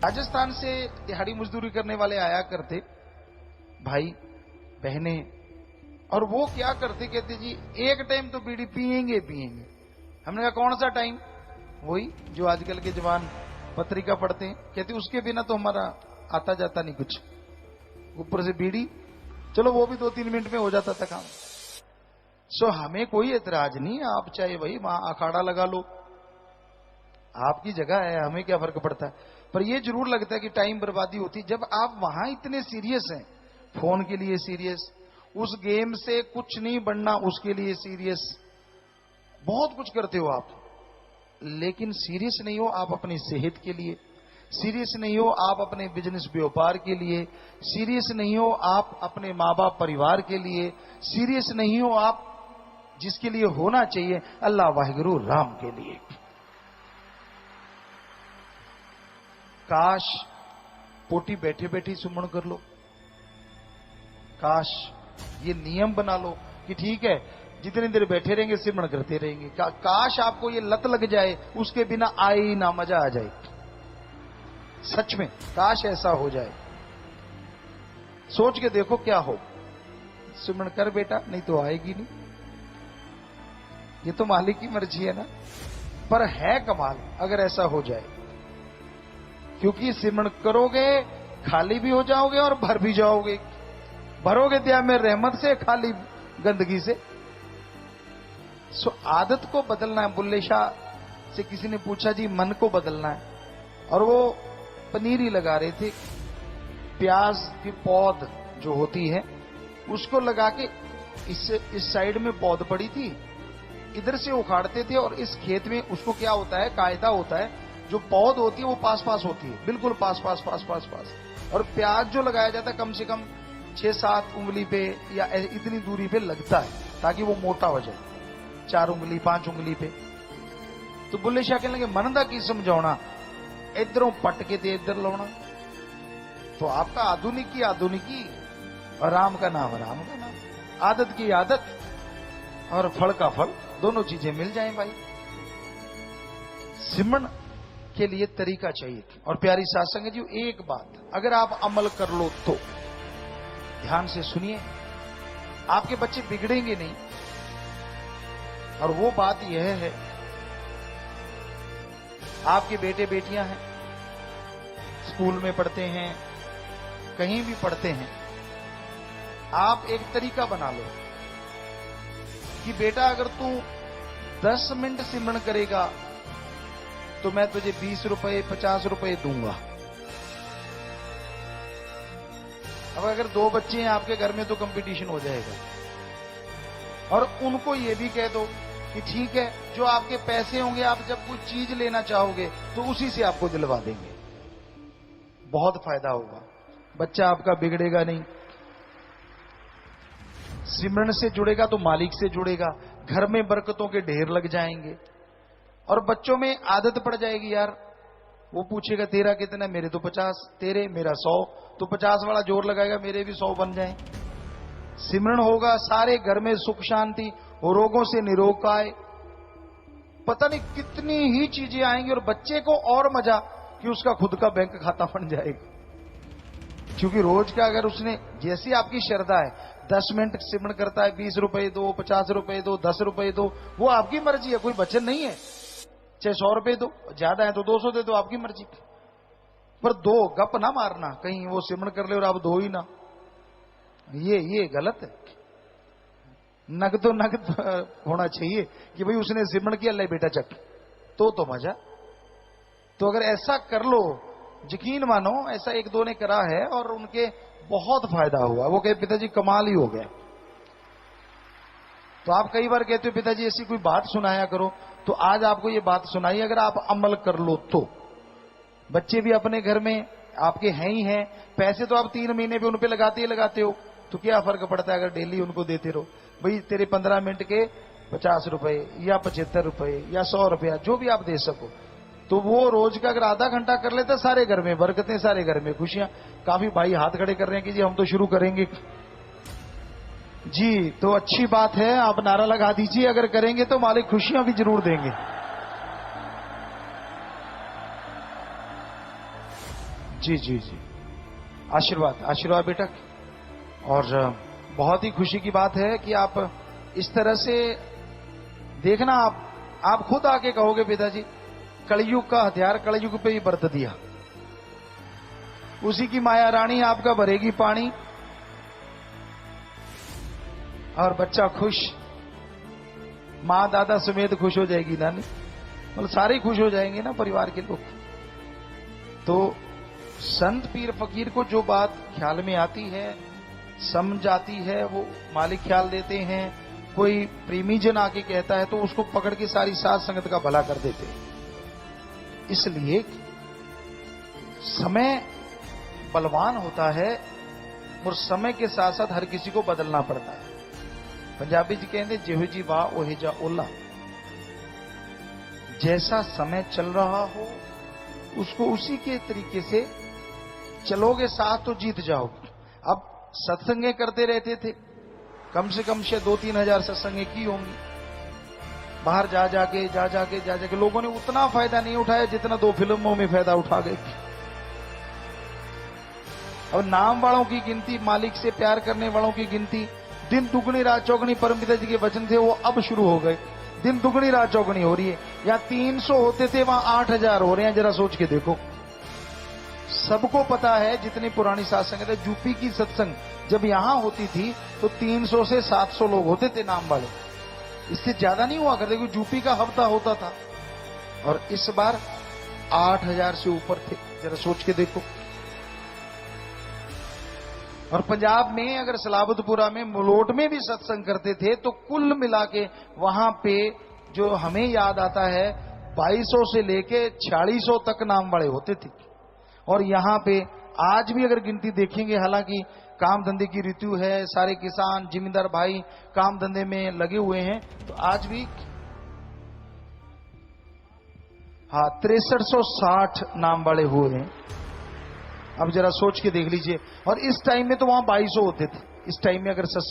राजस्थान से दिहाड़ी मजदूरी करने वाले आया करते भाई बहने, और वो क्या करते, कहते जी एक टाइम तो बीड़ी पिएंगे पिएंगे। हमने कहा कौन सा टाइम? वही जो आजकल के जवान पत्रिका पढ़ते हैं, कहते उसके बिना तो हमारा आता जाता नहीं कुछ, ऊपर से बीड़ी, चलो वो भी 2-3 मिनट में हो जाता था काम। सो हमें कोई एतराज नहीं, आप चाहे भाई वहां अखाड़ा लगा लो, आपकी जगह है, हमें क्या फर्क पड़ता है। पर यह जरूर लगता है कि टाइम बर्बादी होती जब आप वहां इतने सीरियस हैं, फोन के लिए सीरियस, उस गेम से कुछ नहीं बनना उसके लिए सीरियस, बहुत कुछ करते हो आप, लेकिन सीरियस नहीं हो आप अपनी सेहत के लिए, सीरियस नहीं हो आप अपने बिजनेस व्यापार के लिए, सीरियस नहीं हो आप अपने माँ बाप परिवार के लिए, सीरियस नहीं हो आप जिसके लिए होना चाहिए अल्लाह वाहिगुरु राम के लिए। काश पोटी बैठे बैठे सुमन कर लो, काश ये नियम बना लो कि ठीक है जितनी देर बैठे रहेंगे सिमरण करते रहेंगे। काश आपको ये लत लग जाए, उसके बिना आए ही ना, मजा आ जाए। सच में काश ऐसा हो जाए। सोच के देखो क्या हो। सिमरण कर बेटा, नहीं तो आएगी नहीं। ये तो मालिक की मर्जी है ना, पर है कमाल अगर ऐसा हो जाए, क्योंकि सिमरण करोगे खाली भी हो जाओगे और भर भी जाओगे। भरोगे दिया में रहमत से, खाली गंदगी से। सो आदत को बदलना है। बुल्ले शाह से किसी ने पूछा जी मन को बदलना है, और वो पनीर ही लगा रहे थे, प्याज की पौध जो होती है उसको लगा के इस साइड में पौध पड़ी थी, इधर से उखाड़ते थे, और इस खेत में उसको क्या होता है, कायदा होता है, जो पौध होती है वो पास पास होती है, बिल्कुल पास पास पास पास पास, और प्याज जो लगाया जाता है कम से कम 6-7 उंगली पे या इतनी दूरी पे लगता है, ताकि वो मोटा हो जाए, 4 उंगली 5 उंगली पे। तो बुल्ले शाह कहने लगे मन दा की समझाना, इधरों पट के ते इधर लाना। तो आपका आधुनिक की आधुनिकी और राम का नाम राम का नाम, आदत की आदत और फल का फल, दोनों चीजें मिल जाएं भाई। सिमरण के लिए तरीका चाहिए। और प्यारी साथ संगत जी, एक बात अगर आप अमल कर लो तो ध्यान से सुनिए, आपके बच्चे बिगड़ेंगे नहीं। और वो बात यह है, आपके बेटे बेटियां हैं, स्कूल में पढ़ते हैं, कहीं भी पढ़ते हैं, आप एक तरीका बना लो कि बेटा अगर तू 10 मिनट सिमरण करेगा तो मैं तुझे 20 रुपए 50 रुपए दूंगा। अब अगर 2 बच्चे हैं आपके घर में तो कंपटीशन हो जाएगा। और उनको ये भी कह दो कि ठीक है, जो आपके पैसे होंगे, आप जब कोई चीज लेना चाहोगे तो उसी से आपको दिलवा देंगे, बहुत फायदा होगा, बच्चा आपका बिगड़ेगा नहीं। सिमरण से जुड़ेगा तो मालिक से जुड़ेगा, घर में बरकतों के ढेर लग जाएंगे, और बच्चों में आदत पड़ जाएगी। यार वो पूछेगा तेरा कितना, मेरे तो 50, तेरे मेरा 100, तो 50 वाला जोर लगाएगा, मेरे भी 100 बन जाए। सिमरण होगा, सारे घर में सुख शांति, रोगों से निरोग आए, पता नहीं कितनी ही चीजें आएंगी। और बच्चे को और मजा कि उसका खुद का बैंक खाता बन जाएगा, क्योंकि रोज का अगर उसने, जैसी आपकी श्रद्धा है, 10 मिनट सिमरण करता है, 20 रुपए दो, 50 रुपए दो, 10 रुपए दो, वो आपकी मर्जी है, कोई बचन नहीं है। चाहे 100 रुपए दो, ज्यादा है तो 200 दे दो, आपकी मर्जी। पर दो गप ना मारना, कहीं वो सिमरण कर ले और आप दो ही ना, ये गलत है। नगद तो नगद होना चाहिए कि भाई उसने सिमरण किया, ले बेटा चक, तो मजा। तो अगर ऐसा कर लो, यकीन मानो ऐसा 1-2 ने करा है और उनके बहुत फायदा हुआ। वो कहे पिताजी कमाल ही हो गया। तो आप कई बार कहते हो पिताजी ऐसी कोई बात सुनाया करो, तो आज आपको ये बात सुनाई, अगर आप अमल कर लो तो। बच्चे भी अपने घर में आपके हैं ही हैं, पैसे तो आप 3 महीने पे उन पे लगाते ही लगाते हो, तो क्या फर्क पड़ता है अगर डेली उनको देते रहो। भाई तेरे 15 मिनट के 50 रुपए या 75 रुपए या 100 रुपया, जो भी आप दे सको, तो वो रोज का अगर आधा घंटा कर लेते, सारे घर में बरकतें, सारे घर में खुशियां। काफी भाई हाथ खड़े कर रहे हैं कि जी हम तो शुरू करेंगे जी, तो अच्छी बात है, आप नारा लगा दीजिए, अगर करेंगे तो मालिक खुशियां भी जरूर देंगे। जी जी जी, आशीर्वाद आशीर्वाद बेटा। और बहुत ही खुशी की बात है कि आप इस तरह से देखना, आप खुद आके कहोगे पिताजी कलयुग का हथियार कलयुग पे ही बरत दिया, उसी की माया रानी आपका भरेगी पानी, और बच्चा खुश, माँ दादा समेत खुश हो जाएगी नानी, मतलब सारे खुश हो जाएंगे ना परिवार के लोग। तो संत पीर फकीर को जो बात ख्याल में आती है, समझ आती है, वो मालिक ख्याल देते हैं। कोई प्रेमी जन आके कहता है तो उसको पकड़ के सारी साथ संगत का भला कर देते हैं। इसलिए समय बलवान होता है और समय के साथ साथ हर किसी को बदलना पड़ता है। पंजाबी जी कहते जेहो जी वाह ओहे जा ओला, जैसा समय चल रहा हो उसको उसी के तरीके से चलोगे, साथ तो जीत जाओगे। अब सत्संगें करते रहते थे, कम से 2-3 हजार सत्संगें की होंगी, बाहर जा जाके लोगों ने उतना फायदा नहीं उठाया जितना 2 फिल्मों में फायदा उठा गए। और नाम वालों की गिनती, मालिक से प्यार करने वालों की गिनती, दिन दुगनी रात चौगनी परमपिता जी के वचन थे वो अब शुरू हो गए। दिन दुगनी रात चौगनी हो रही है। यहाँ 300 होते थे वहां 8000 हो रहे हैं। जरा सोच के देखो। सबको पता है, जितनी पुरानी सत्संग है, यूपी की सत्संग जब यहां होती थी तो 300 से 700 लोग होते थे नाम वाले, इससे ज्यादा नहीं हुआ करते, क्योंकि यूपी का हफ्ता होता था। और इस बार 8000 से ऊपर थे। जरा सोच के देखो। और पंजाब में अगर सलाबतपुरा में मलोट में भी सत्संग करते थे तो कुल मिला के वहां पे जो हमें याद आता है 2200 से लेके 4600 तक नाम वाले होते थे। और यहां पे आज भी अगर गिनती देखेंगे, हालांकि काम धंधे की ऋतु है, सारे किसान जिम्मेदार भाई काम धंधे में लगे हुए हैं, तो आज भी 6360 नाम वाले हुए हैं। अब जरा सोच के देख लीजिए। और इस टाइम में तो वहां 2200 होते थे। इस टाइम में अगर सत्संग